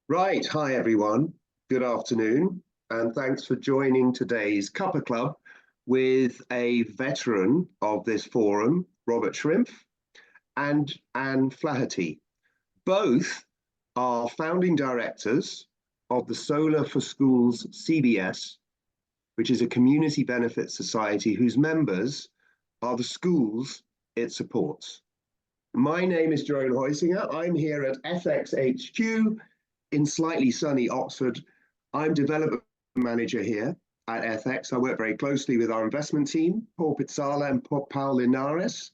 Right, hi everyone. Good afternoon, and thanks for joining today's Cuppa Club with a veteran of this forum, Robert Shrimpf, and Anne Flaherty. Both are founding directors of the Solar for Schools CBS, which is a community benefit society whose members are the schools it supports. My name is Jerome Heusinger. I'm here at Ethex HQ in slightly sunny Oxford. I'm development manager here at Ethex. I work very closely with our investment team, Paul Pizzala and Paul Linares,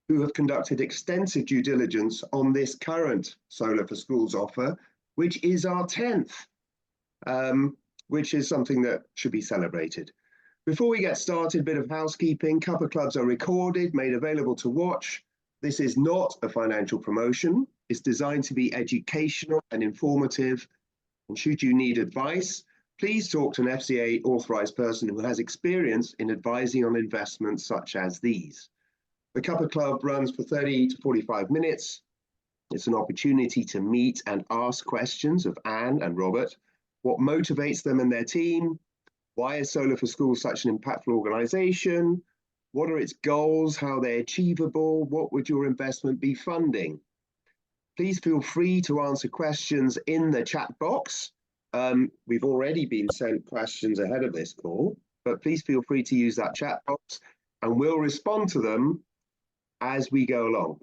who have conducted extensive due diligence on this current Solar for Schools offer, which is our 10th, which is something that should be celebrated. Before we get started, a bit of housekeeping. Cuppa Clubs are recorded, made available to watch. This is not a financial promotion. It's designed to be educational and informative. And should you need advice, please talk to an FCA authorized person who has experience in advising on investments such as these. The Cuppa Club runs for 30 to 45 minutes. It's an opportunity to meet and ask questions of Anne and Robert. What motivates them and their team? Why is Solar for Schools such an impactful organization? What are its goals? How are they achievable? What would your investment be funding? Please feel free to answer questions in the chat box. We've already been sent questions ahead of this call, but please feel free to use that chat box and we'll respond to them as we go along.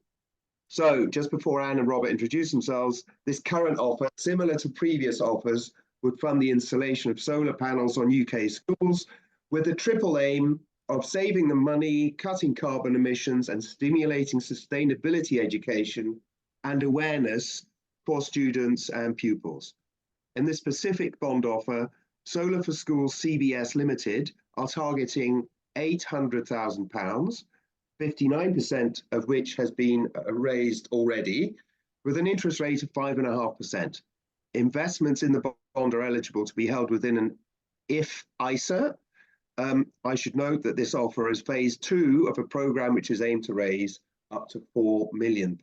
So just before Anne and Robert introduce themselves, this current offer, similar to previous offers, would fund the installation of solar panels on UK schools with the triple aim of saving them money, cutting carbon emissions, and stimulating sustainability education and awareness for students and pupils. In this specific bond offer, Solar for Schools CBS Limited are targeting £800,000, 59% of which has been raised already, with an interest rate of 5.5%. Investments in the bond are eligible to be held within an IFISA. I should note that this offer is phase 2 of a programme which is aimed to raise up to £4 million.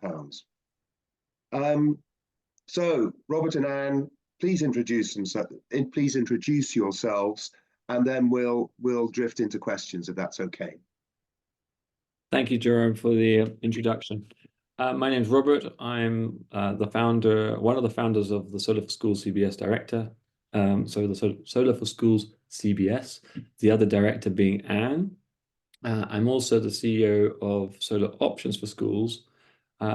So, Robert and Anne, please introduce yourselves, and then we'll drift into questions if that's okay. Thank you, Jerome, for the introduction. My name is Robert. I'm one of the founders of the Solar for Schools CBS director. So the Solar for Schools CBS, the other director being Anne. I'm also the CEO of Solar Options for Schools,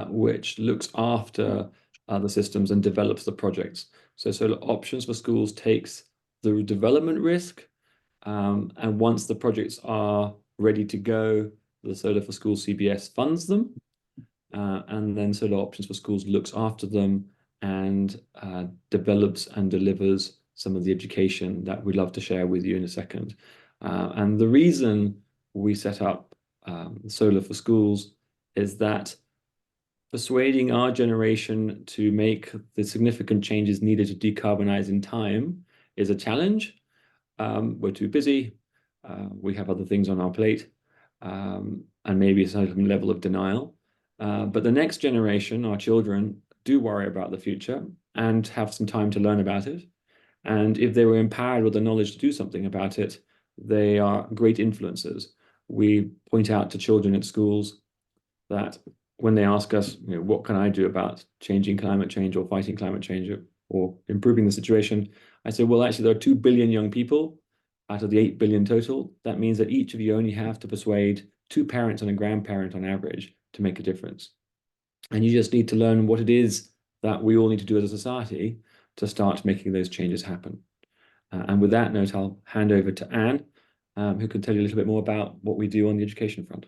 which looks after the systems and develops the projects. So Solar Options for Schools takes the development risk, and once the projects are ready to go, the Solar for Schools CBS funds them, and then Solar Options for Schools looks after them and develops and delivers some of the education that we'd love to share with you in a second. And the reason we set up Solar for Schools is that persuading our generation to make the significant changes needed to decarbonize in time is a challenge. We're too busy. We have other things on our plate, and maybe a certain level of denial. But the next generation, our children, do worry about the future and have some time to learn about it. And if they were empowered with the knowledge to do something about it, they are great influencers. We point out to children at schools that when they ask us, what can I do about changing climate change or fighting climate change or improving the situation? I say, well, actually, there are 2 billion young people out of the 8 billion total. That means that each of you only have to persuade 2 parents and a grandparent on average to make a difference. And you just need to learn what it is that we all need to do as a society to start making those changes happen. And with that note, I'll hand over to Anne, who can tell you a little bit more about what we do on the education front.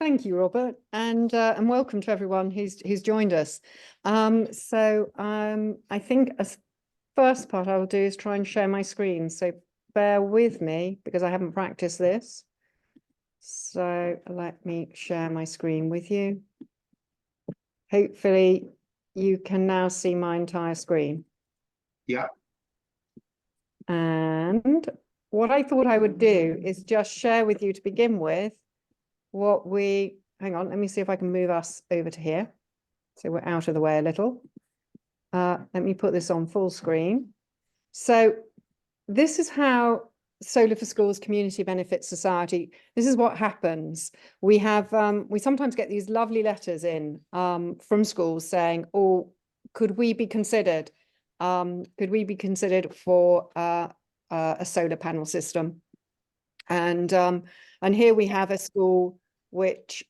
Thank you, Robert, and welcome to everyone who's joined us. I think a first part I will do is try and share my screen. So bear with me because I haven't practiced this. So let me share my screen with you. Hopefully you can now see my entire screen. Yeah. And what I thought I would do is just share with you to begin with hang on, let me see if I can move us over to here. So we're out of the way a little. let me put this on full screen. So this is how Solar for Schools Community Benefit Society, this is what happens. We have, we sometimes get these lovely letters in from schools saying, oh, could we be considered? Could we be considered for a solar panel system? And here we have a school which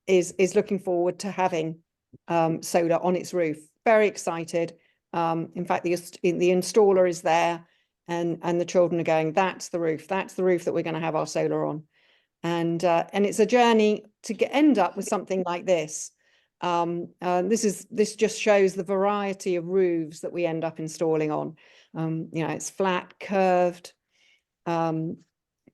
is looking forward to having solar on its roof. Very excited. In fact, the installer is there, and the children are going, that's the roof that we're going to have our solar on. And it's a journey to end up with something like this. This just shows the variety of roofs that we end up installing on. You know, it's flat, curved,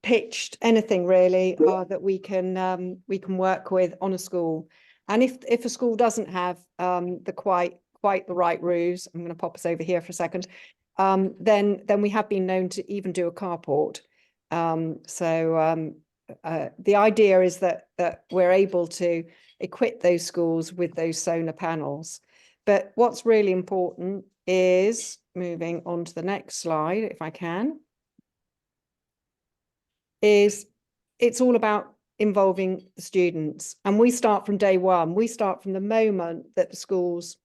pitched, anything really that we can work with on a school. And if a school doesn't have quite the right roofs, I'm going to pop us over here for a second, then we have been known to even do a carport. The idea is that we're able to equip those schools with those solar panels. But what's really important is, moving on to the next slide, if I can, is it's all about involving the students. And we start from day one. We start from the moment that the schools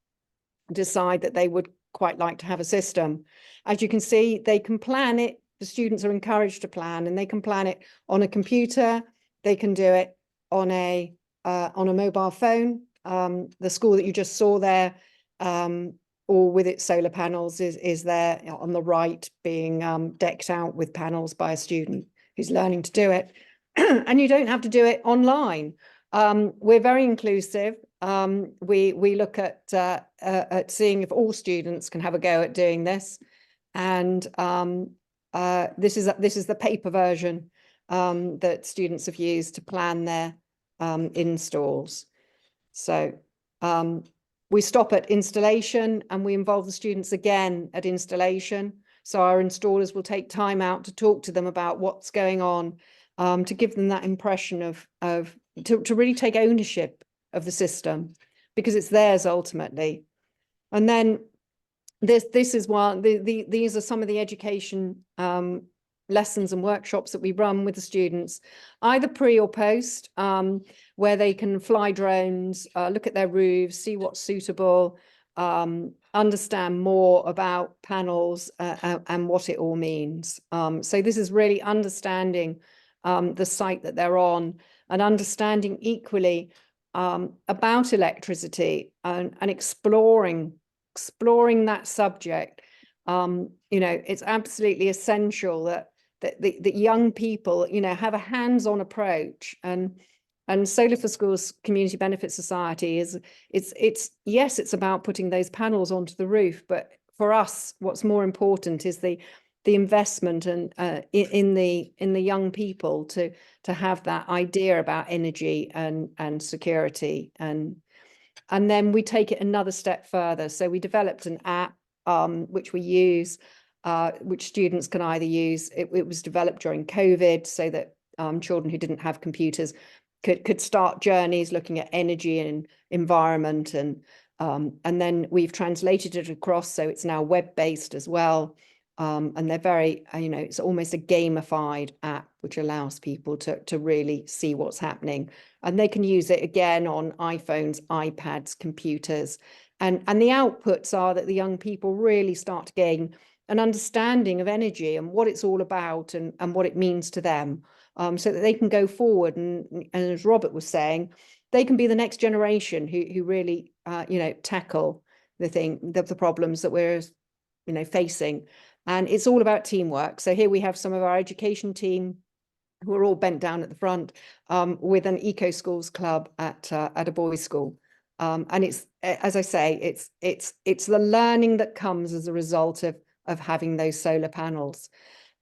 decide that they would quite like to have a system. As you can see, they can plan it. The students are encouraged to plan, and they can plan it on a computer. They can do it on a mobile phone. The school that you just saw there, or with its solar panels, is there on the right, being decked out with panels by a student who's learning to do it. And you don't have to do it online. We're very inclusive. We look at seeing if all students can have a go at doing this, and this is the paper version that students have used to plan their installs. So we stop at installation, and we involve the students again at installation. So our installers will take time out to talk to them about what's going on, to give them that impression to really take ownership of the system, because it's theirs ultimately. And then this is one, these are some of the education lessons and workshops that we run with the students, either pre or post, where they can fly drones, look at their roofs, see what's suitable, understand more about panels and what it all means. So this is really understanding the site that they're on, and understanding equally about electricity, and exploring that subject. You know, it's absolutely essential that young people, you know, have a hands-on approach. And Solar for Schools Community Benefit Society it's about putting those panels onto the roof, but for us, what's more important is the investment and in the young people to have that idea about energy and security. And then we take it another step further. So we developed an app which we use, which students can either use. It was developed during COVID so that children who didn't have computers could start journeys looking at energy and environment, and then we've translated it across, so it's now web-based as well. And they're very, you know, it's almost a gamified app which allows people to really see what's happening, and they can use it again on iPhones, iPads, computers, and the outputs are that the young people really start to gain an understanding of energy and what it's all about, and what it means to them, so that they can go forward and as Robert was saying, they can be the next generation who really you know, tackle the problems that we're, you know, facing. And it's all about teamwork. So here we have some of our education team who are all bent down at the front, with an Eco Schools Club at a boys' school. And it's, as I say, it's the learning that comes as a result of having those solar panels.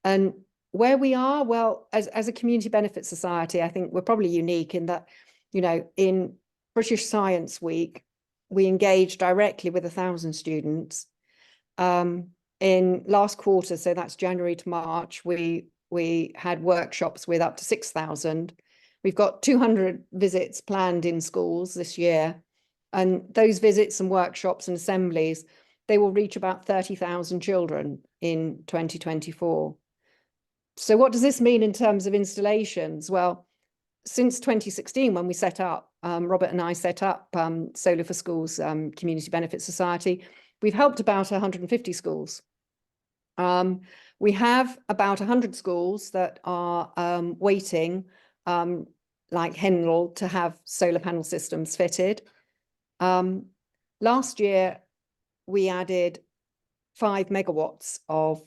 And where we are, well, as a community benefit society, I think we're probably unique in that, you know, in British Science Week, we engaged directly with 1,000 students. In last quarter, so that's January to March, we had workshops with up to 6,000. We've got 200 visits planned in schools this year. And those visits and workshops and assemblies, they will reach about 30,000 children in 2024. So what does this mean in terms of installations? Well, since 2016, when we set up, Robert and I set up Solar for Schools Community Benefit Society, we've helped about 150 schools. We have about 100 schools that are waiting, like Henlow, to have solar panel systems fitted. Last year, we added 5 megawatts of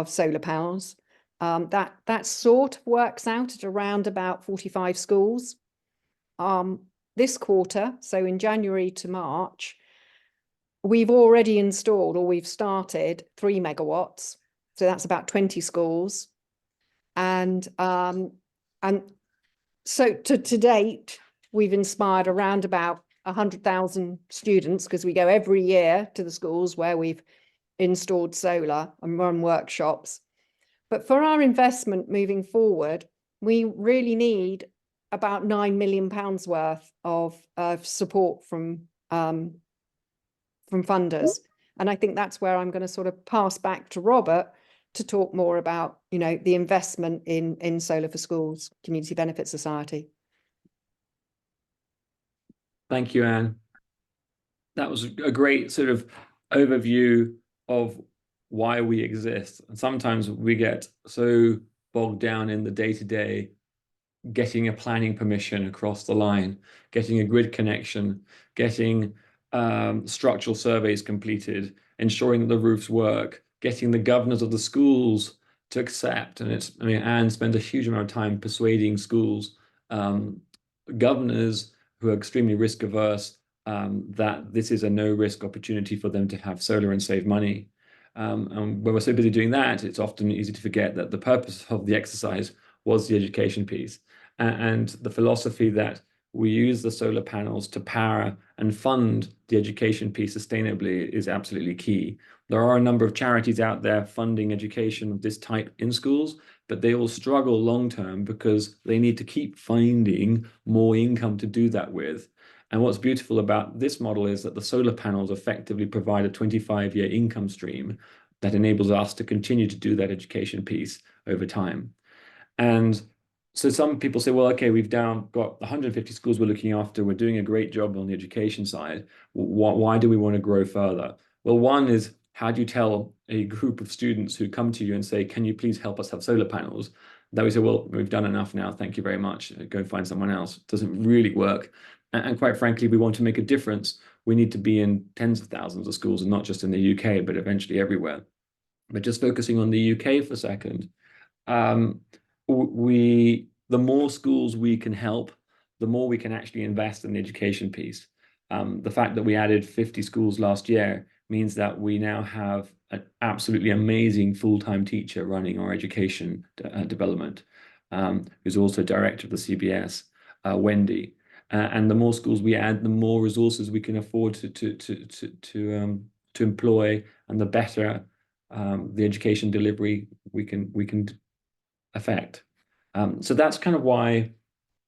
solar panels. That sort of works out at around about 45 schools. This quarter, so in January to March, we've already installed, or we've started 3 megawatts. So that's about 20 schools. And so to date, we've inspired around about 100,000 students, because we go every year to the schools where we've installed solar and run workshops. But for our investment moving forward, we really need about £9 million worth of support from funders. And I think that's where I'm going to sort of pass back to Robert to talk more about, you know, the investment in Solar for Schools Community Benefit Society. Thank you, Anne. That was a great sort of overview of why we exist. And sometimes we get so bogged down in the day-to-day, getting a planning permission across the line, getting a grid connection, getting structural surveys completed, ensuring that the roofs work, getting the governors of the schools to accept. And it's, I mean, Anne spends a huge amount of time persuading schools, governors who are extremely risk averse, that this is a no risk opportunity for them to have solar and save money. And when we're so busy doing that, it's often easy to forget that the purpose of the exercise was the education piece. And the philosophy that we use the solar panels to power and fund the education piece sustainably is absolutely key. There are a number of charities out there funding education of this type in schools, but they all struggle long-term because they need to keep finding more income to do that with. And what's beautiful about this model is that the solar panels effectively provide a 25-year income stream that enables us to continue to do that education piece over time. And so some people say, well, okay, we've now got 150 schools we're looking after. We're doing a great job on the education side. Why do we want to grow further? Well, one is, how do you tell a group of students who come to you and say, can you please help us have solar panels? That we say, well, we've done enough now. Thank you very much. Go and find someone else. It doesn't really work. And quite frankly, we want to make a difference. We need to be in tens of thousands of schools, and not just in the UK, but eventually everywhere. But just focusing on the UK for a second, the more schools we can help, the more we can actually invest in the education piece. The fact that we added 50 schools last year means that we now have an absolutely amazing full-time teacher running our education development, who's also director of the CBS, Wendy. And the more schools we add, the more resources we can afford to employ, and the better the education delivery we can affect. So that's kind of why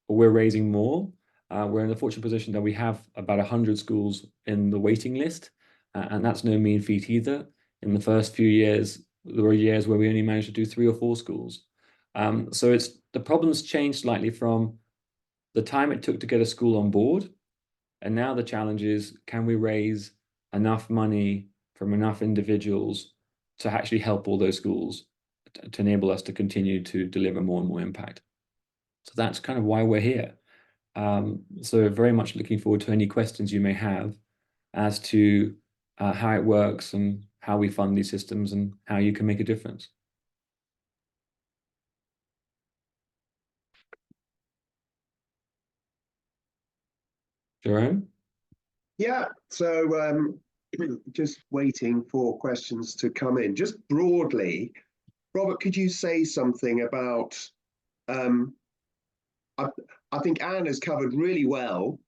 we're raising more. We're in the fortunate position that we have about 100 schools in the waiting list, and that's no mean feat either. In the first few years, there were years where we only managed to do 3 or 4 schools. So the problem's changed slightly from the time it took to get a school on board, and now the challenge is, can we raise enough money from enough individuals to actually help all those schools to enable us to continue to deliver more and more impact? So that's kind of why we're here. So very much looking forward to any questions you may have as to how it works and how we fund these systems and how you can make a difference. Jerome? Yeah, so just waiting for questions to come in. Just broadly, Robert, could you say something about, I think Anne has covered really well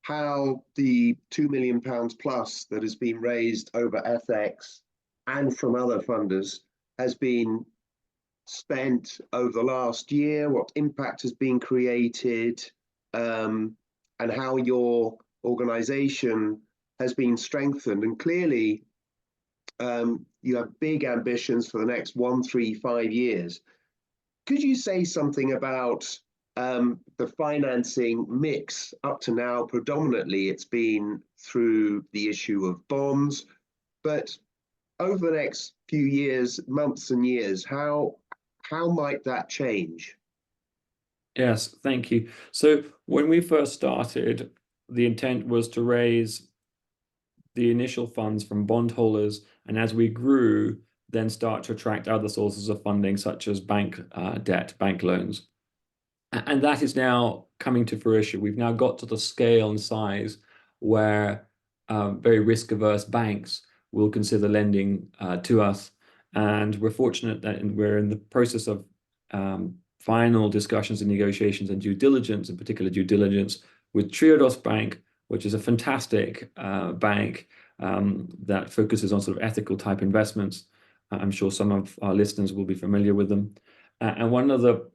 how the £2 million plus that has been raised over Ethex and from other funders has been spent over the last year, what impact has been created, and how you're organization has been strengthened, and clearly you have big ambitions for the next 1, 3, 5 years. Could you say something about the financing mix up to now? Predominantly, it's been through the issue of bonds, but over the next few years, months and years, how might that change? Yes, thank you. So when we first started, the intent was to raise the initial funds from bondholders, and as we grew, then start to attract other sources of funding, such as bank debt, bank loans. And that is now coming to fruition. We've now got to the scale and size where very risk-averse banks will consider lending to us. And we're fortunate that we're in the process of final discussions and negotiations and due diligence, in particular due diligence with Triodos Bank, which is a fantastic bank that focuses on sort of ethical type investments. I'm sure some of our listeners will be familiar with them. And one of the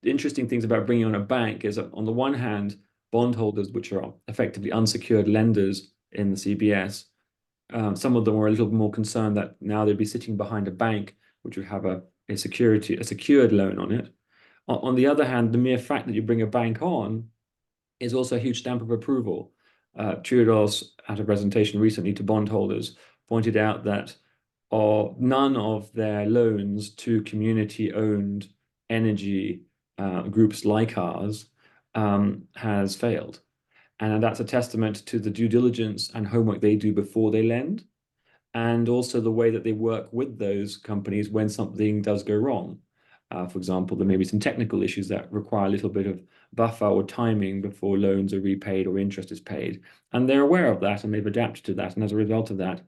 interesting things about bringing on a bank is that on the one hand, bondholders, which are effectively unsecured lenders in the CBS, some of them were a little more concerned that now they'd be sitting behind a bank, which would have a secured loan on it. On the other hand, the mere fact that you bring a bank on is also a huge stamp of approval. Triodos, at a presentation recently to bondholders, pointed out that none of their loans to community-owned energy groups like ours has failed. And that's a testament to the due diligence and homework they do before they lend, and also the way that they work with those companies when something does go wrong. For example, there may be some technical issues that require a little bit of buffer or timing before loans are repaid or interest is paid. And they're aware of that and they've adapted to that. And as a result of that,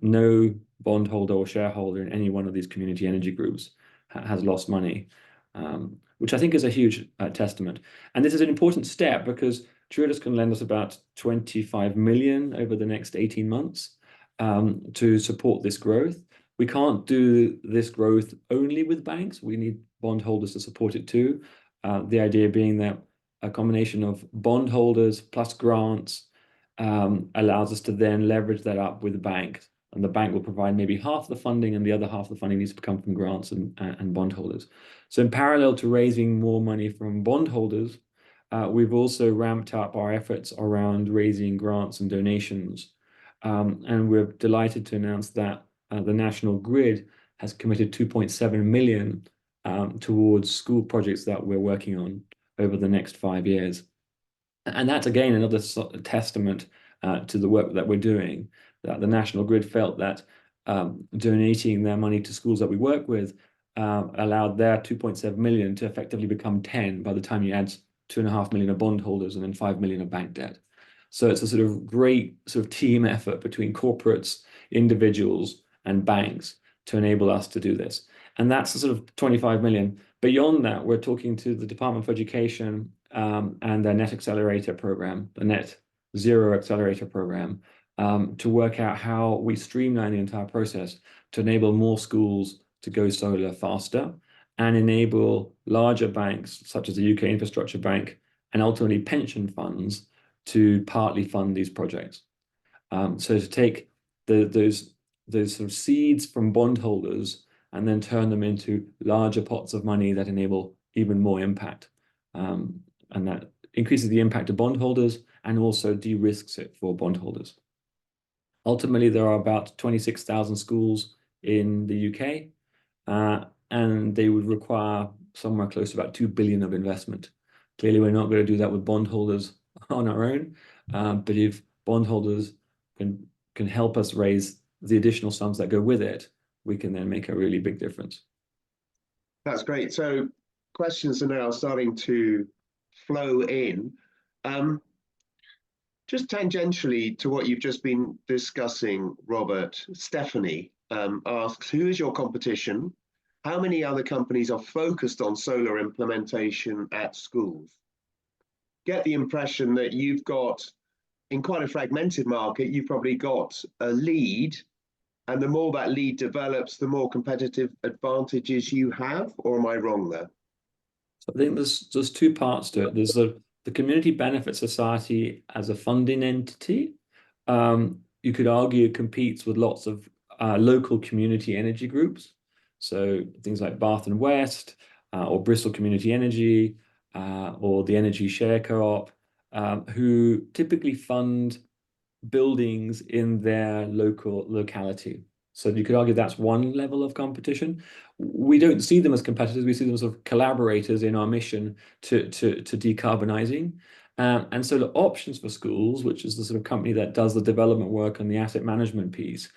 no bondholder or shareholder in any one of these community energy groups has lost money, which I think is a huge testament. And this is an important step because Triodos can lend us about 25 million over the next 18 months to support this growth. We can't do this growth only with banks. We need bondholders to support it too. The idea being that a combination of bondholders plus grants allows us to then leverage that up with the bank. And the bank will provide maybe half the funding, and the other half of the funding needs to come from grants and bondholders. So in parallel to raising more money from bondholders, we've also ramped up our efforts around raising grants and donations. And we're delighted to announce that the National Grid has committed 2.7 million towards school projects that we're working on over the next 5 years. And that's, again, another testament to the work that we're doing, that the National Grid felt that donating their money to schools that we work with allowed their 2.7 million to effectively become 10 by the time you add 2.5 million of bondholders and then 5 million of bank debt. So it's a sort of great sort of team effort between corporates, individuals, and banks to enable us to do this. And that's the sort of 25 million. Beyond that, we're talking to the Department for Education and their Net Accelerator program, the Net Zero Accelerator program, to work out how we streamline the entire process to enable more schools to go solar faster and enable larger banks, such as the UK Infrastructure Bank, and ultimately pension funds to partly fund these projects. So to take those sort of seeds from bondholders and then turn them into larger pots of money that enable even more impact. And that increases the impact of bondholders and also de-risks it for bondholders. Ultimately, there are about 26,000 schools in the UK, and they would require somewhere close to about 2 billion of investment. Clearly, we're not going to do that with bondholders on our own, but if bondholders can help us raise the additional sums that go with it, we can then make a really big difference. That's great. So questions are now starting to flow in. Just tangentially to what you've just been discussing, Robert, Stephanie asks, who is your competition? How many other companies are focused on solar implementation at schools? Get the impression that you've got, in quite a fragmented market, you've probably got a lead, and the more that lead develops, the more competitive advantages you have, or am I wrong there? So I think there's two parts to it. There's the the Community Benefit Society as a funding entity, you could argue, competes with lots of local community energy groups. So things like Bath and West, or Bristol Community Energy, or the Energy Share Co-op, who typically fund buildings in their locality. So you could argue that's one level of competition. We don't see them as competitors. We see them as sort of collaborators in our mission to decarbonising. And so the Options for Schools, which is the sort of company that does the development work and the asset management piece,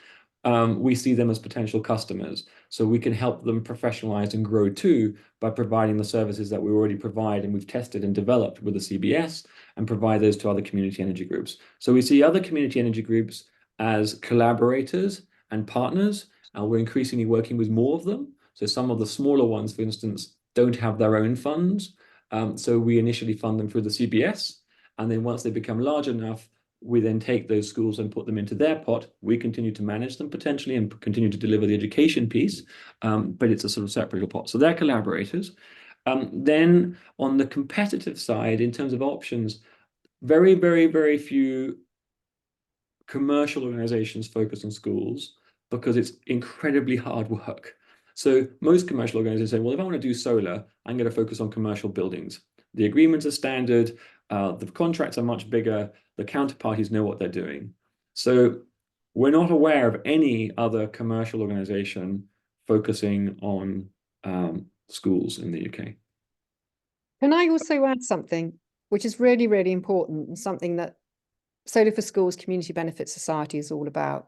we see them as potential customers. So we can help them professionalize and grow too by providing the services that we already provide and we've tested and developed with the CBS, and provide those to other community energy groups. So we see other community energy groups as collaborators and partners, and we're increasingly working with more of them. So some of the smaller ones, for instance, don't have their own funds. So we initially fund them through the CBS, and then once they become large enough, we then take those schools and put them into their pot. We continue to manage them potentially and continue to deliver the education piece, but it's a sort of separate pot. So they're collaborators. Then on the competitive side, in terms of options, very, very, very few commercial organizations focus on schools because it's incredibly hard work. So most commercial organizations say, well, if I want to do solar, I'm going to focus on commercial buildings. The agreements are standard, the contracts are much bigger, the counterparties know what they're doing. So we're not aware of any other commercial organization focusing on schools in the UK. Can I also add something which is really, really important, and something that Solar for Schools Community Benefit Society is all about?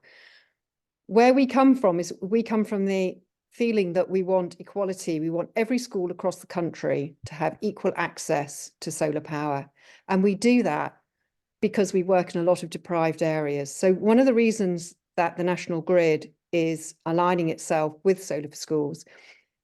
Where we come from is we come from the feeling that we want equality. We want every school across the country to have equal access to solar power. And we do that because we work in a lot of deprived areas. So one of the reasons that the National Grid is aligning itself with Solar for Schools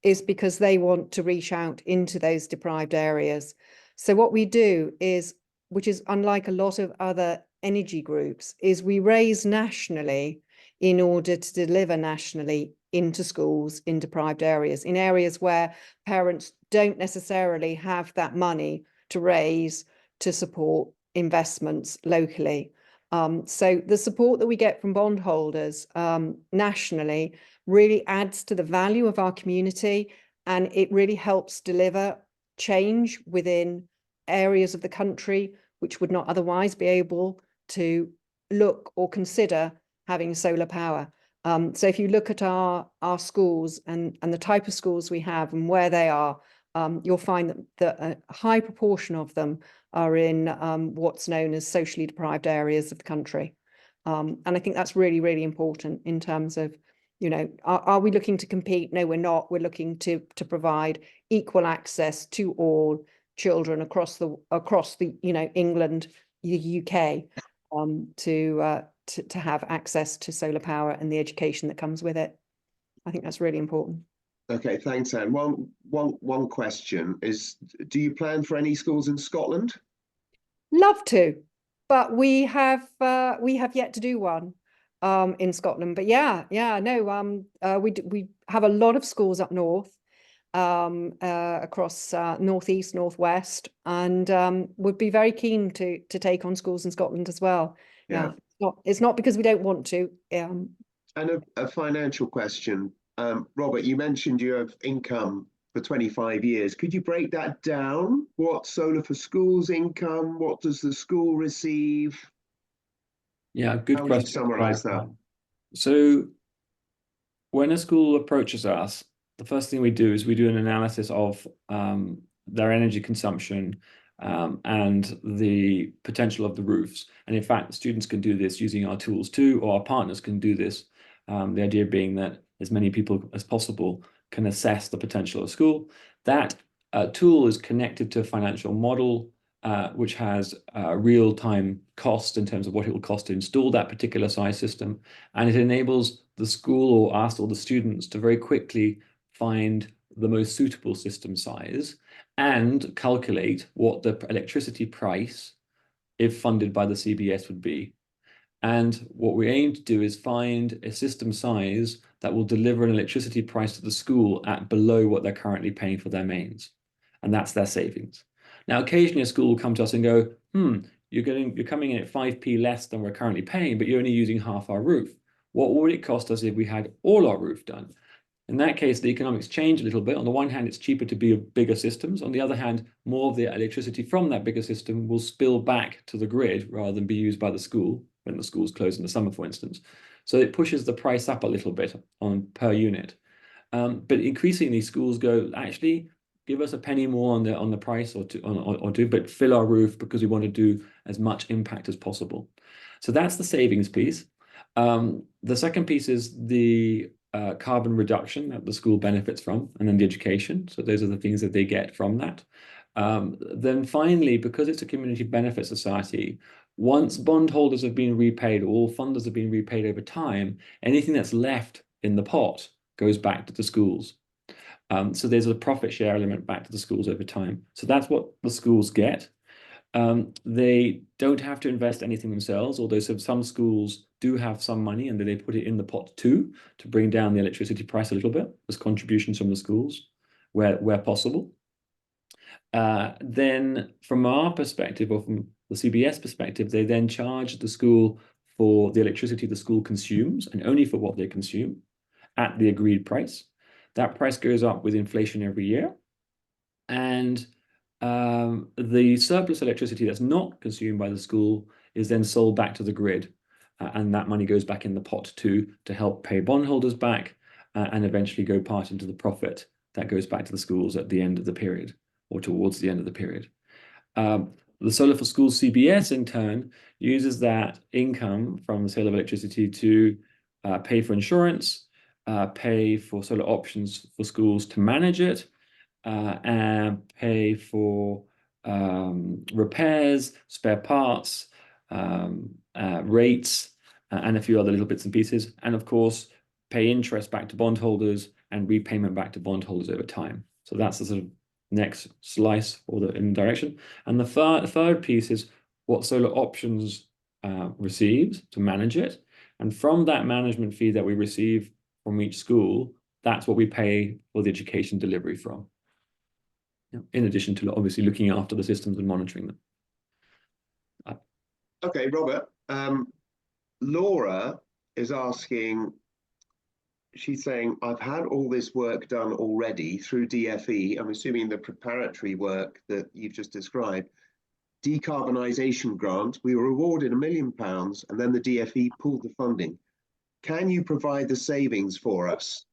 is because they want to reach out into those deprived areas. So what we do is, which is unlike a lot of other energy groups, is we raise nationally in order to deliver nationally into schools in deprived areas, in areas where parents don't necessarily have that money to raise to support investments locally. So the support that we get from bondholders nationally really adds to the value of our community, and it really helps deliver change within areas of the country which would not otherwise be able to look or consider having solar power. So if you look at our schools and the type of schools we have and where they are, you'll find that a high proportion of them are in what's known as socially deprived areas of the country. And I think that's really, really important in terms of, you know, are we looking to compete? No, we're not. We're looking to provide equal access to all children across the you know, England, the UK, to have access to solar power and the education that comes with it. I think that's really important. Okay, thanks, Anne. One question is, do you plan for any schools in Scotland? Love to, but we have yet to do one in Scotland. But we have a lot of schools up north, across northeast, northwest, and would be very keen to take on schools in Scotland as well. Yeah, it's not because we don't want to. And a financial question. Robert, you mentioned you have income for 25 years. Could you break that down? What's Solar for Schools income? What does the school receive? Yeah, good question. How would you summarize that? So when a school approaches us, the first thing we do is we do an analysis of their energy consumption and the potential of the roofs. And in fact, students can do this using our tools too, or our partners can do this. The idea being that as many people as possible can assess the potential of school. That tool is connected to a financial model, which has real-time cost in terms of what it will cost to install that particular size system. And it enables the school or us or the students to very quickly find the most suitable system size and calculate what the electricity price, if funded by the CBS, would be. And what we aim to do is find a system size that will deliver an electricity price to the school at below what they're currently paying for their mains. And that's their savings. Now, occasionally a school will come to us and go, you're coming in at 5p less than we're currently paying, but you're only using half our roof. What would it cost us if we had all our roof done? In that case, the economics change a little bit. On the one hand, it's cheaper to build bigger systems. On the other hand, more of the electricity from that bigger system will spill back to the grid rather than be used by the school when the school's closed in the summer, for instance. So it pushes the price up a little bit on per unit. But increasingly, schools go, actually, give us a penny more on the price or two, but fill our roof because we want to do as much impact as possible. So that's the savings piece. The second piece is the carbon reduction that the school benefits from, and then the education. So those are the things that they get from that. Then finally, because it's a community benefit society, once bondholders have been repaid, all funders have been repaid over time, anything that's left in the pot goes back to the schools. So there's a profit share element back to the schools over time. So that's what the schools get. They don't have to invest anything themselves, although some schools do have some money and then they put it in the pot too to bring down the electricity price a little bit as contributions from the schools where possible. Then from our perspective, or from the CBS perspective, they then charge the school for the electricity the school consumes and only for what they consume at the agreed price. That price goes up with inflation every year. And the surplus electricity that's not consumed by the school is then sold back to the grid. And that money goes back in the pot too to help pay bondholders back and eventually go part into the profit that goes back to the schools at the end of the period or towards the end of the period. The Solar for Schools CBS, in turn, uses that income from the sale of electricity to pay for insurance, pay for solar options for schools to manage it, and pay for repairs, spare parts, rates, and a few other little bits and pieces. And of course, pay interest back to bondholders and repayment back to bondholders over time. So that's the sort of next slice or the in direction. And the third piece is what Solar Options receives to manage it. And from that management fee that we receive from each school, that's what we pay for the education delivery from, in addition to obviously looking after the systems and monitoring them. Okay, Robert. Laura is asking, she's saying, I've had all this work done already through DFE. I'm assuming the preparatory work that you've just described. Decarbonisation grant, we were awarded £1 million and then the DFE pulled the funding. Can you provide the savings for us?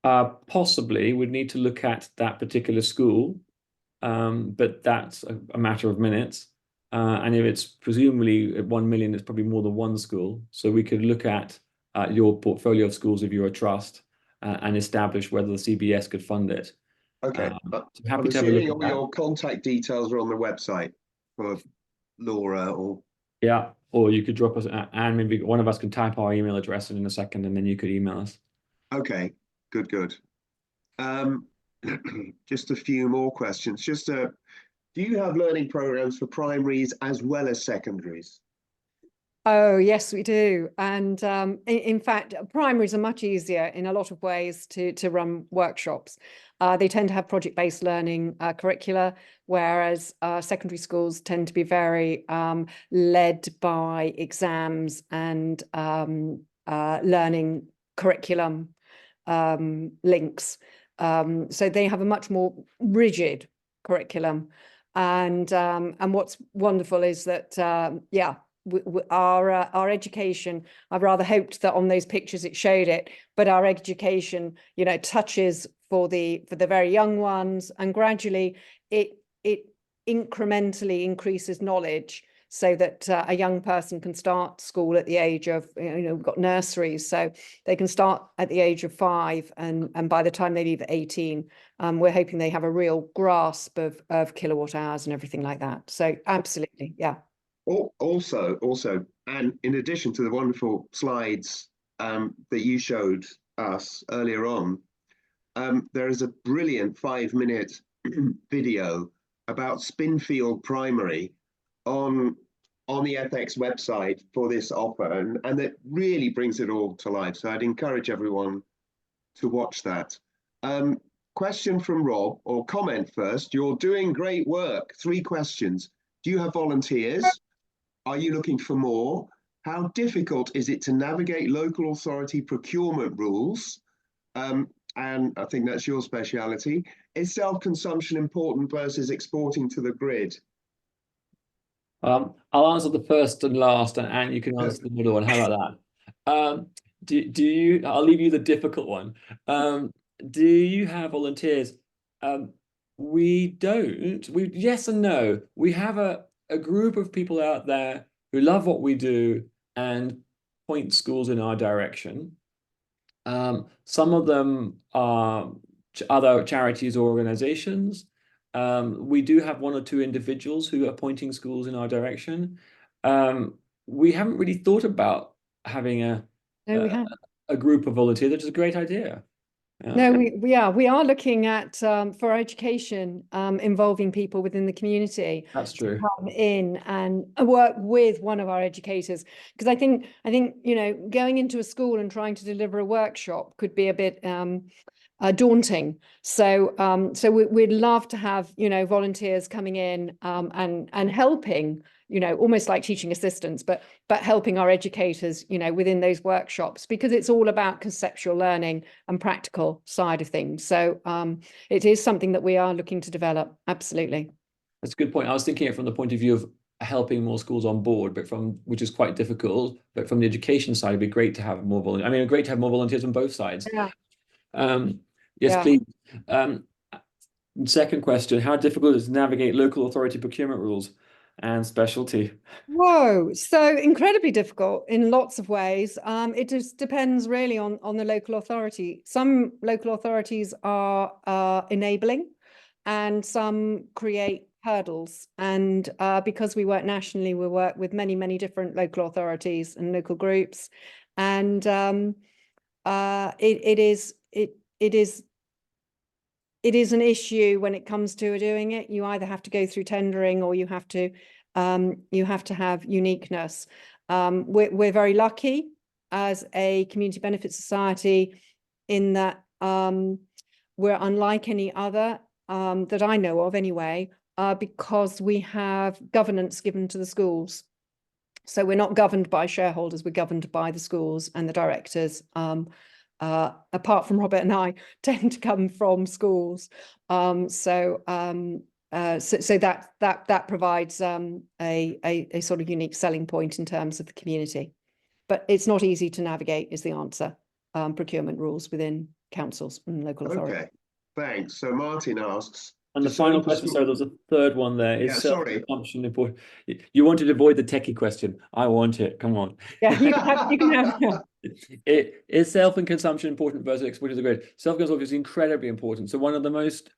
Possibly, we'd need to look at that particular school, but that's a matter of minutes. And if it's presumably at 1 million, it's probably more than one school. So we could look at your portfolio of schools if you're a trust and establish whether the CBS could fund it. Okay. So happy I'm to have a look assuming at all that. your contact details are on the website for Laura or... Yeah, or you could drop us, and maybe one of us can type our email address in a second, and then you could email us. Okay, good. Just a few more questions. Do you have learning programs for primaries as well as secondaries? Oh, yes, we do. And in fact, primaries are much easier in a lot of ways to run workshops. They tend to have project-based learning curricula, whereas secondary schools tend to be very led by exams and learning curriculum links. So they have a much more rigid curriculum. And what's wonderful is that, our education, I've rather hoped that on those pictures it showed it, but our education, touches for the very young ones, and gradually it incrementally increases knowledge so that a young person can start school at the age of, we've got nurseries, so they can start at the age of 5, and by the time they leave at 18, we're hoping they have a real grasp of kilowatt hours and everything like that. So absolutely, yeah. Also, and in addition to the wonderful slides that you showed us earlier on, there is a brilliant 5-minute video about Spinfield Primary on the Ethex website for this offer, and it really brings it all to life. So I'd encourage everyone to watch that. question from Rob, or comment first. You're doing great work. 3 questions. Do you have volunteers? Are you looking for more? How difficult is it to navigate local authority procurement rules? And I think that's your speciality. Is self-consumption important versus exporting to the grid? I'll answer the first and last, and Anne, you can answer the middle one. How about that? Do you? I'll leave you the difficult one. Do you have volunteers? We don't. Yes and no. We have a group of people out there who love what we do and point schools in our direction. Some of them are other charities or organizations. We do have 1 or 2 individuals who are pointing schools in our direction. We haven't really thought about having a group of volunteers, which is a great idea. No, we are looking at for education involving people within the community. That's true. To come in and work with one of our educators, because I think going into a school and trying to deliver a workshop could be a bit daunting. So we'd love to have volunteers coming in and helping, almost like teaching assistants, but helping our educators within those workshops, because it's all about conceptual learning and practical side of things. So it is something that we are looking to develop. Absolutely. That's a good point. I was thinking it from the point of view of helping more schools on board, which is quite difficult, but from the education side, it'd be great to have more volunteers. I mean, great to have more volunteers on both sides. Yeah. Yes, please. Second question, how difficult is it to navigate local authority procurement rules and specialty? Whoa, so incredibly difficult in lots of ways. It just depends really on the local authority. Some local authorities are enabling, and some create hurdles. And because we work nationally, we work with many different local authorities and local groups, and it is an issue when it comes to doing it. You either have to go through tendering, or you have to have uniqueness. We're very lucky as a community benefit society in that we're unlike any other that I know of anyway, because we have governance given to the schools. So we're not governed by shareholders, we're governed by the schools, and the directors, apart from Robert and I, tend to come from schools. So that provides a sort of unique selling point in terms of the community. But it's not easy to navigate, is the answer. Procurement rules within councils and local authorities. Okay, thanks. So Martin asks, and the final question, sorry, there was a third one there. Is self-consumption important? You wanted to avoid the techie question. I want it. Come on. Yeah, you can have. Is self-consumption important versus exporting to the grid? Self-consumption is incredibly important. So one of the most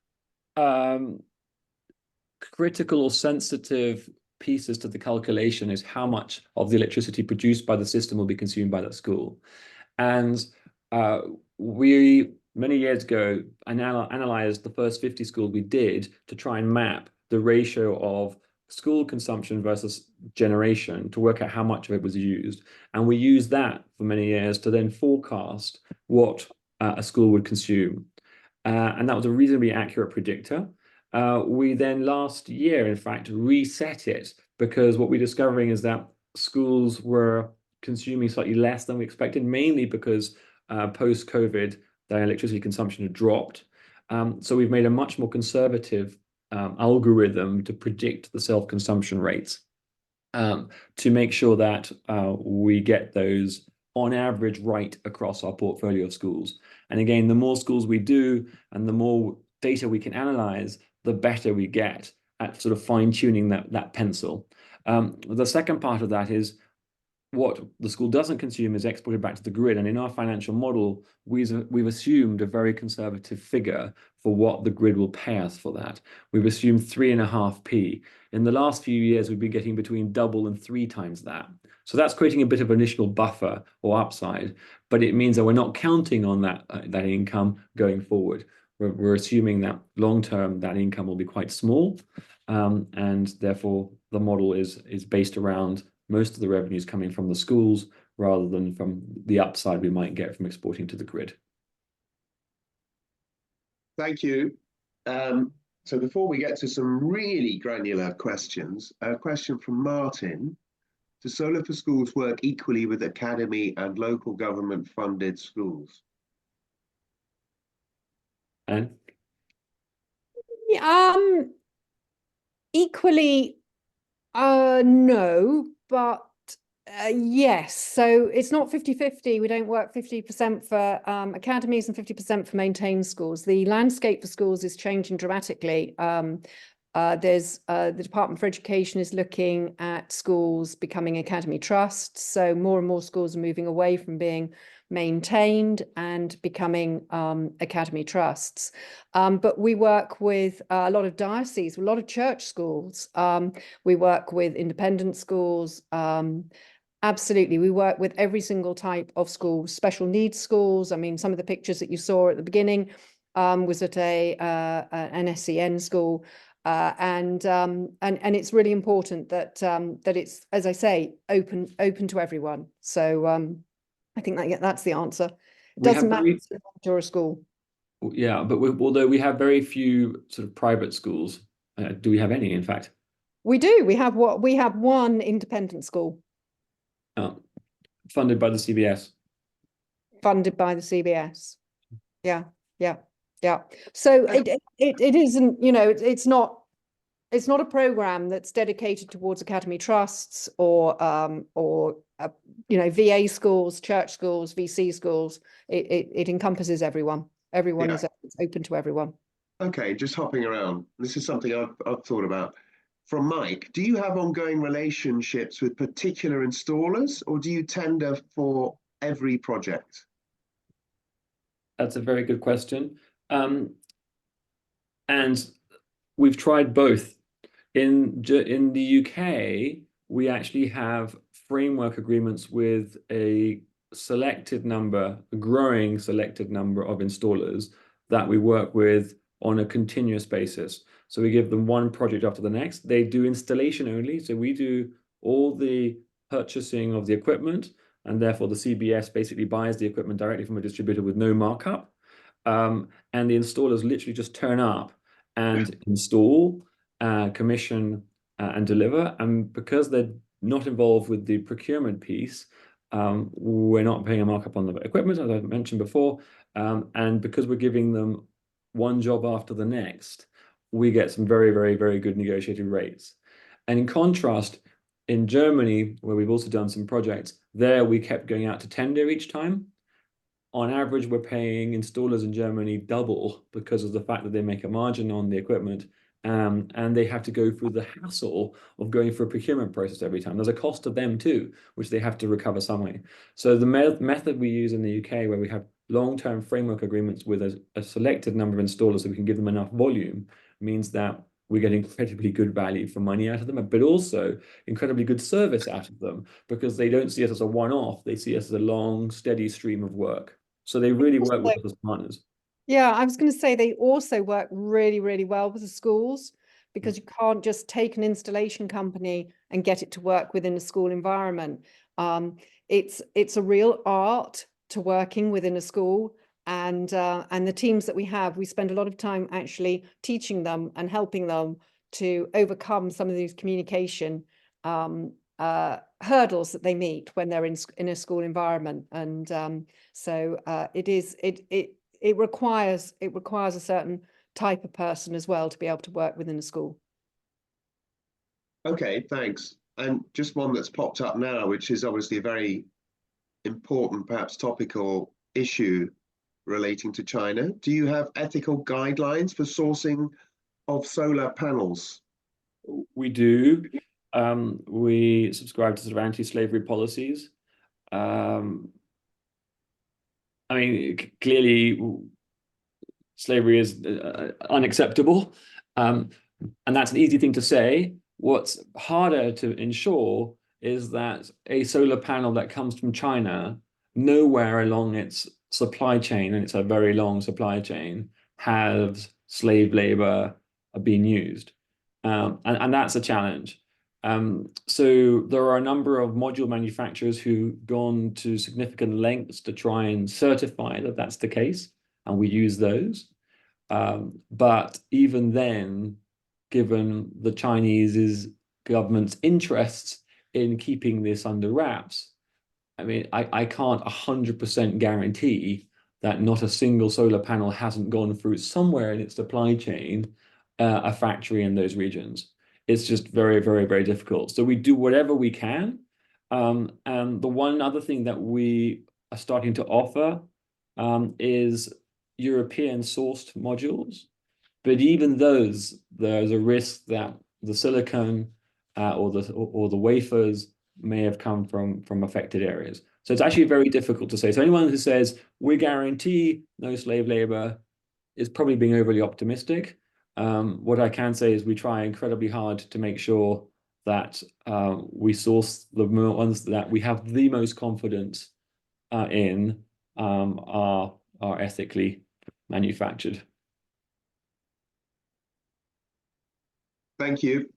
critical or sensitive pieces to the calculation is how much of the electricity produced by the system will be consumed by that school. And we, many years ago, analyzed the first 50 schools we did to try and map the ratio of school consumption versus generation to work out how much of it was used. And we used that for many years to then forecast what a school would consume. And that was a reasonably accurate predictor. We then last year, in fact, reset it, because what we're discovering is that schools were consuming slightly less than we expected, mainly because post-COVID, their electricity consumption had dropped. So we've made a much more conservative algorithm to predict the self-consumption rates, to make sure that we get those on average right across our portfolio of schools. And again, the more schools we do and the more data we can analyze, the better we get at sort of fine-tuning that pencil. The second part of that is what the school doesn't consume is exported back to the grid. And in our financial model, we've assumed a very conservative figure for what the grid will pay us for that. We've assumed 3.5p. In the last few years, we've been getting between double and 3 times that. So that's creating a bit of initial buffer or upside, but it means that we're not counting on that income going forward. We're assuming that long-term, that income will be quite small, and therefore the model is based around most of the revenues coming from the schools rather than from the upside we might get from exporting to the grid. Thank you. So before we get to some really granular questions, a question from Martin. Does Solar for Schools work equally with academy and local government funded schools? And Equally, no, but yes. So it's not 50-50. We don't work 50% for academies and 50% for maintained schools. The landscape for schools is changing dramatically. There's the Department for Education is looking at schools becoming academy trusts. So more and more schools are moving away from being maintained and becoming academy trusts. But we work with a lot of dioceses, a lot of church schools. We work with independent schools. Absolutely, we work with every single type of school, special needs schools. I mean, some of the pictures that you saw at the beginning was at an SEN school. And it's really important that that it's, as I say, open to everyone. So I think that's the answer. Doesn't matter if it's a school. Yeah, but although we have very few sort of private schools, do we have any, in fact? We do. We have one independent school. Funded by the CBS. Funded by the CBS. Yeah. So it isn't, you know, it's not a program that's dedicated towards academy trusts or you know, VA schools, church schools, VC schools. It encompasses everyone. Everyone is open to everyone. Okay, just hopping around. This is something I've thought about. From Mike, do you have ongoing relationships with particular installers, or do you tender for every project? That's a very good question. And we've tried both. In the UK, we actually have framework agreements with a growing selected number of installers that we work with on a continuous basis. So we give them one project after the next. They do installation only. So we do all the purchasing of the equipment, and therefore the CBS basically buys the equipment directly from a distributor with no markup. And the installers literally just turn up and install, commission, and deliver. And because they're not involved with the procurement piece, we're not paying a markup on the equipment, as I mentioned before. And because we're giving them one job after the next, we get some very, very, very good negotiated rates. And in contrast, in Germany, where we've also done some projects, there we kept going out to tender each time. On average, we're paying installers in Germany double because of the fact that they make a margin on the equipment, and they have to go through the hassle of going through a procurement process every time. There's a cost to them too, which they have to recover some way. So the method we use in the UK, where we have long-term framework agreements with a selected number of installers so we can give them enough volume, means that we get incredibly good value for money out of them, but also incredibly good service out of them, because they don't see us as a one-off. They see us as a long, steady stream of work. So they really work with us as partners. Yeah, I was going to say they also work really, really well with the schools, because you can't just take an installation company and get it to work within a school environment. It's a real art to working within a school, and the teams that we have, we spend a lot of time actually teaching them and helping them to overcome some of these communication hurdles that they meet when they're in a school environment. And so it requires a certain type of person as well to be able to work within a school. Okay, thanks. And just one that's popped up now, which is obviously a very important, perhaps topical issue relating to China. Do you have ethical guidelines for sourcing of solar panels? We do. We subscribe to sort of anti-slavery policies. I mean, clearly, slavery is unacceptable, and that's an easy thing to say. What's harder to ensure is that a solar panel that comes from China, nowhere along its supply chain, and it's a very long supply chain, has slave labor being used. And that's a challenge. So there are a number of module manufacturers who've gone to significant lengths to try and certify that that's the case, and we use those. But even then, given the Chinese government's interests in keeping this under wraps, I mean, I can't 100% guarantee that not a single solar panel hasn't gone through somewhere in its supply chain, a factory in those regions. It's just very, very, very difficult. So we do whatever we can. And the one other thing that we are starting to offer is European sourced modules. But even those, there's a risk that the silicon or the wafers may have come from affected areas. So it's actually very difficult to say. So anyone who says we guarantee no slave labor is probably being overly optimistic. What I can say is we try incredibly hard to make sure that we source the ones that we have the most confidence in are ethically manufactured. Thank you.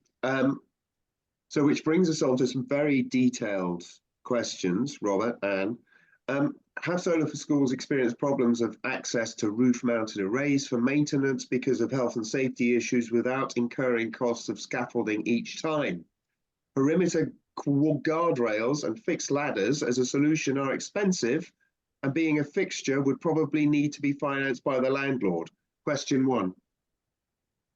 So which brings us on to some very detailed questions, Robert, Anne. Have Solar for Schools experienced problems of access to roof-mounted arrays for maintenance because of health and safety issues without incurring costs of scaffolding each time? Perimeter guardrails and fixed ladders as a solution are expensive, and being a fixture would probably need to be financed by the landlord. Question 1.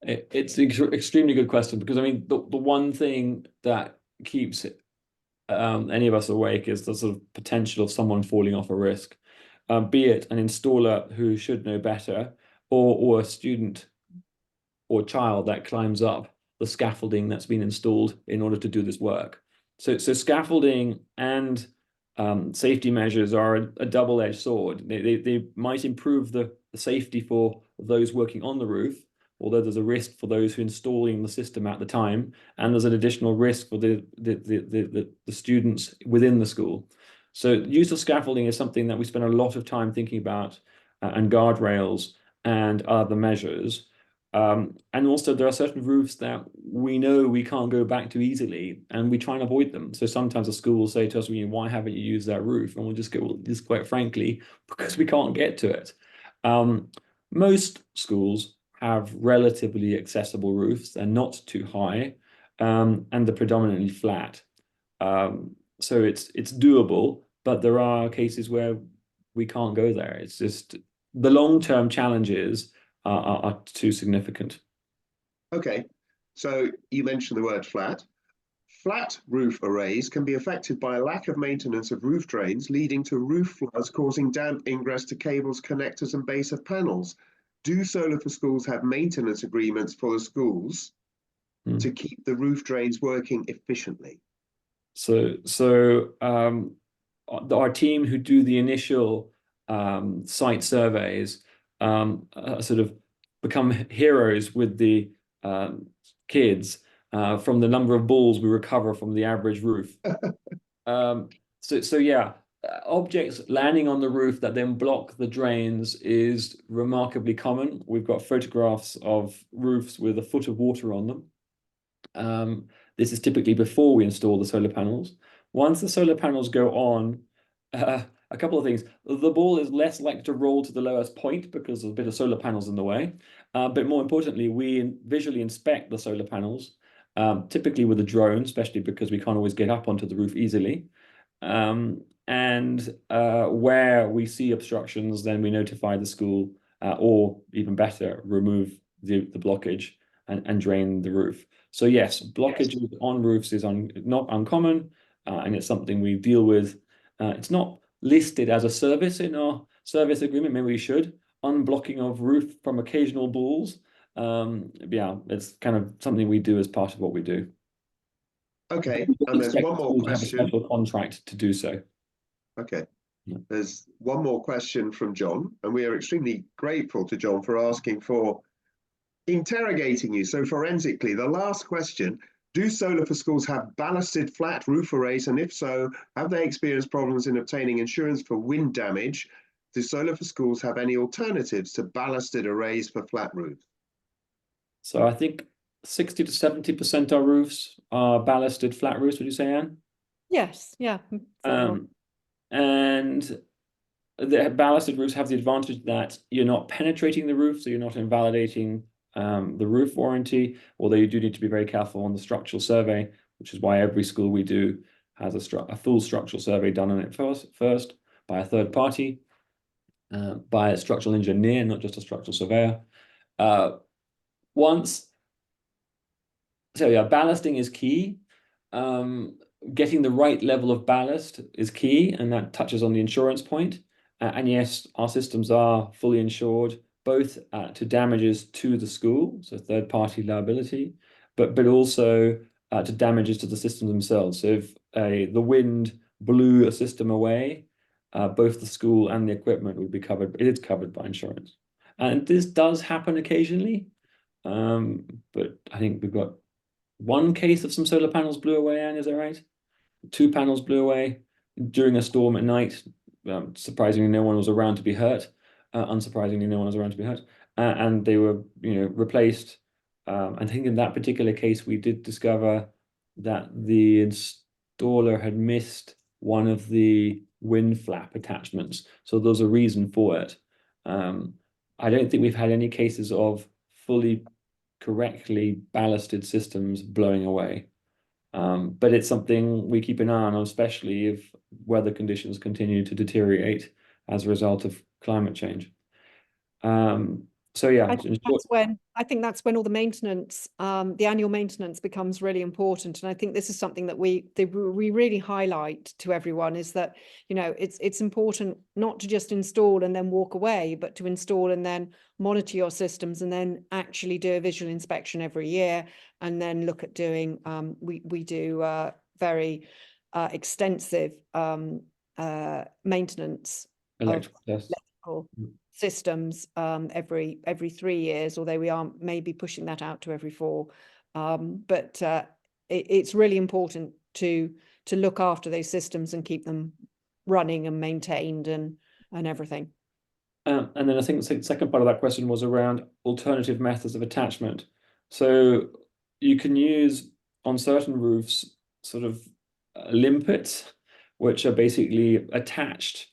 It's an extremely good question, because I mean the one thing that keeps any of us awake is the sort of potential of someone falling off a risk, be it an installer who should know better, or a student or child that climbs up the scaffolding that's been installed in order to do this work. So scaffolding and safety measures are a double-edged sword. They might improve the safety for those working on the roof, although there's a risk for those who are installing the system at the time, and there's an additional risk for the students within the school. So use of scaffolding is something that we spend a lot of time thinking about, and guardrails and other measures. And also there are certain roofs that we know we can't go back to easily, and we try and avoid them. So sometimes a school will say to us, why haven't you used that roof? And we'll just go, well, just quite frankly, because we can't get to it. Most schools have relatively accessible roofs. They're not too high, and they're predominantly flat. So it's doable, but there are cases where we can't go there. It's just the long-term challenges are too significant. Okay, so you mentioned the word flat. Flat roof arrays can be affected by a lack of maintenance of roof drains, leading to roof floods, causing damp ingress to cables, connectors, and base of panels. Do Solar for Schools have maintenance agreements for the schools to keep the roof drains working efficiently? So our team who do the initial site surveys sort of become heroes with the kids from the number of balls we recover from the average roof. So yeah, objects landing on the roof that then block the drains is remarkably common. We've got photographs of roofs with a foot of water on them. This is typically before we install the solar panels. Once the solar panels go on, a couple of things. The ball is less likely to roll to the lowest point because there's a bit of solar panels in the way. But more importantly, we visually inspect the solar panels, typically with a drone, especially because we can't always get up onto the roof easily. And where we see obstructions, then we notify the school, or even better, remove the blockage and drain the roof. So yes, blockages on roofs is not uncommon, and it's something we deal with. It's not listed as a service in our service agreement. Maybe we should. Unblocking of roof from occasional balls. Yeah, it's kind of something we do as part of what we do. Okay, and there's one more question. Have a special contract to do so. Okay, there's one more question from John, and we are extremely grateful to John for asking for interrogating you so forensically. The last question: do Solar for Schools have ballasted flat roof arrays, and if so, have they experienced problems in obtaining insurance for wind damage? Do Solar for Schools have any alternatives to ballasted arrays for flat roofs? So I think 60 to 70% of our roofs are ballasted flat roofs, would you say, Anne? Yes, yeah. And the ballasted roofs have the advantage that you're not penetrating the roof, so you're not invalidating the roof warranty, although you do need to be very careful on the structural survey, which is why every school we do has a full structural survey done on it first by a third party, by a structural engineer, not just a structural surveyor. So yeah, ballasting is key. Getting the right level of ballast is key, and that touches on the insurance point. And yes, our systems are fully insured, both to damages to the school, so third-party liability, but also to damages to the systems themselves. So if the wind blew a system away, both the school and the equipment would be covered. It is covered by insurance, and this does happen occasionally. But I think we've got one case of some solar panels blew away, Anne, is that right? 2 panels blew away during a storm at night. Surprisingly, no one was around to be hurt. Unsurprisingly, no one was around to be hurt. And they were, replaced. I think in that particular case, we did discover that the installer had missed one of the wind flap attachments. So there's a reason for it. I don't think we've had any cases of fully correctly ballasted systems blowing away. But it's something we keep an eye on, especially if weather conditions continue to deteriorate as a result of climate change. So yeah, I think that's when all the maintenance, the annual maintenance becomes really important. And I think this is something that we really highlight to everyone, is that, it's important not to just install and then walk away, but to install and then monitor your systems, and then actually do a visual inspection every year, and then look at doing, we do very extensive maintenance electrical systems every 3 years, although we are maybe pushing that out to every 4. But it's really important to look after those systems and keep them running and maintained and everything. And then I think the second part of that question was around alternative methods of attachment. So you can use on certain roofs sort of limpets, which are basically attached.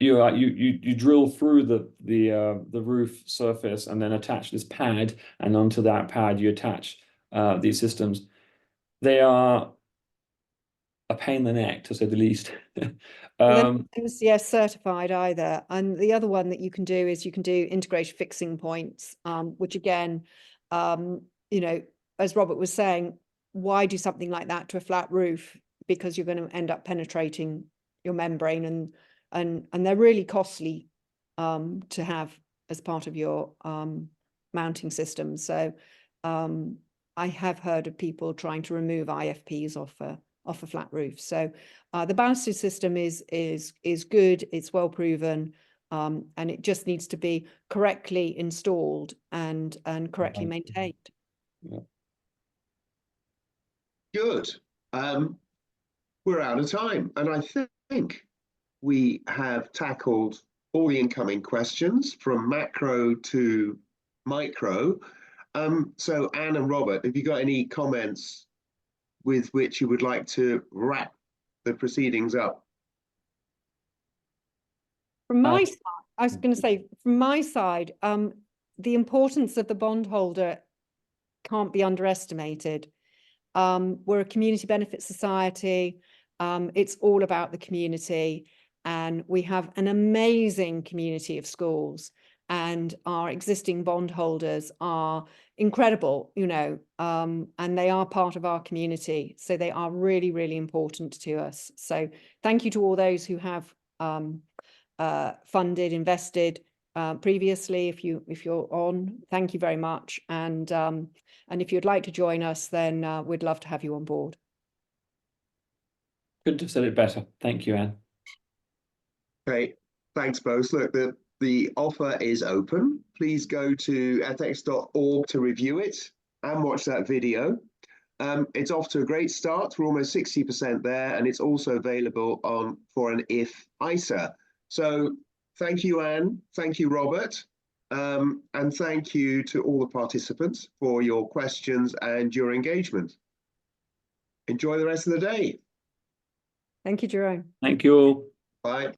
You drill through the roof surface and then attach this pad, and onto that pad you attach these systems. They are a pain in the neck, to say the least. Yes, certified either. And the other one that you can do is you can do integrated fixing points, which again, as Robert was saying, why do something like that to a flat roof? Because you're going to end up penetrating your membrane, and they're really costly to have as part of your mounting system. So I have heard of people trying to remove IFPs off a flat roof. So the ballasted system is good, it's well proven, and it just needs to be correctly installed and correctly maintained. Yeah. Good. We're out of time, and I think we have tackled all the incoming questions from macro to micro. So Anne and Robert, have you got any comments with which you would like to wrap the proceedings up? From my side, I was going to say, from my side, the importance of the bondholder can't be underestimated. We're a community benefit society. It's all about the community, and we have an amazing community of schools, and our existing bondholders are incredible, and they are part of our community. So they are really, really important to us. So thank you to all those who have funded, invested previously. If you're on, thank you very much. And if you'd like to join us, then we'd love to have you on board. Couldn't have said it better. Thank you, Anne. Okay, thanks both. Look, the offer is open. Please go to ethex.org to review it and watch that video. It's off to a great start. We're almost 60% there, and it's also available for an IFISA. So thank you, Anne. Thank you, Robert. And thank you to all the participants for your questions and your engagement. Enjoy the rest of the day. Thank you, Jerome. Thank you all. Bye.